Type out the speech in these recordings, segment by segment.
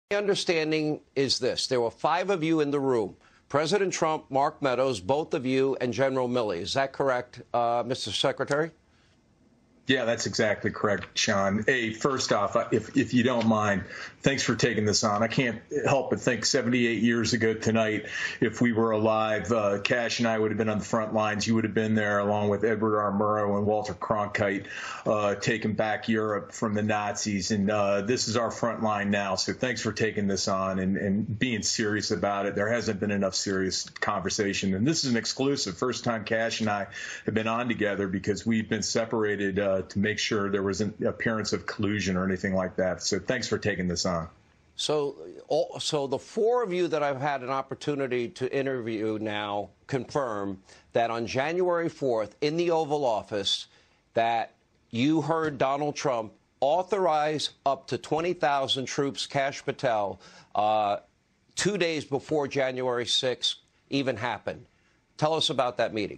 My understanding is this. There were 5 of you in the room. President Trump, Mark Meadows, both of you, and General Milley. Is that correct, Mr. Secretary? Yeah, that's exactly correct, Sean. Hey, first off, if you don't mind, thanks for taking this on. I can't help but think 78 years ago tonight, if we were alive, Kash and I would have been on the front lines. You would have been there along with Edward R. Murrow and Walter Cronkite, taking back Europe from the Nazis. And this is our front line now. So thanks for taking this on and being serious about it. There hasn't been enough serious conversation. And this is an exclusive. First time Kash and I have been on together because we've been separated to make sure there was an appearance of collusion or anything like that. So thanks for taking this on. So the 4 of you that I've had an opportunity to interview now confirm that on January 4th in the Oval Office that you heard Donald Trump authorize up to 20,000 troops, Kash Patel, 2 days before January 6th even happened. Tell us about that meeting.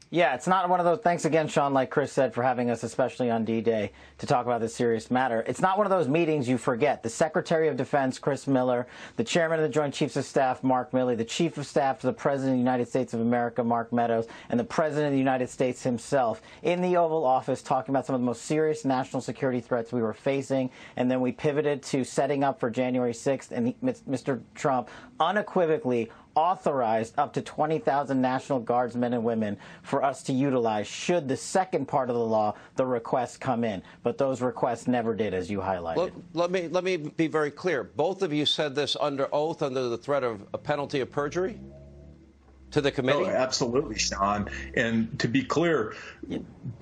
Yeah, it's not one of those. Thanks again, Sean, like Chris said, for having us, especially on D-Day, to talk about this serious matter. It's not one of those meetings you forget. The Secretary of Defense, Chris Miller, the Chairman of the Joint Chiefs of Staff, Mark Milley, the Chief of Staff to the President of the United States of America, Mark Meadows, and the President of the United States himself in the Oval Office talking about some of the most serious national security threats we were facing. And then we pivoted to setting up for January 6th, and Mr. Trump unequivocally authorized up to 20,000 National Guardsmen and women for us to utilize should the second part of the law, the requests, come in. But those requests never did, as you highlighted. Let me be very clear. Both of you said this under oath, under the threat of a penalty of perjury to the committee? Oh, absolutely, Sean. And to be clear,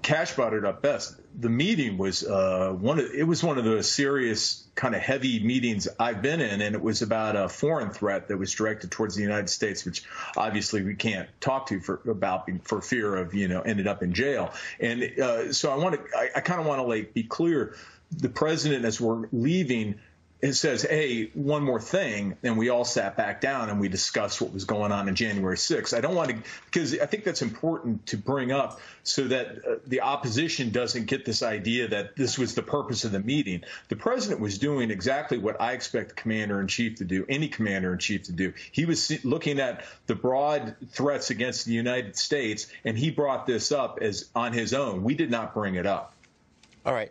Kash brought it up best. The meeting was one of the serious kind of heavy meetings I've been in, and it was about a foreign threat that was directed towards the United States, which obviously we can't talk to for fear of, ended up in jail. And so I kind of want to like be clear. The president, as we're leaving, it says, hey, one more thing, and we all sat back down and we discussed what was going on January 6th. I don't want to, because I think that's important to bring up so that the opposition doesn't get this idea that this was the purpose of the meeting. The president was doing exactly what I expect the commander-in-chief to do, any commander-in-chief to do. He was looking at the broad threats against the United States, and he brought this up as on his own. We did not bring it up. All right.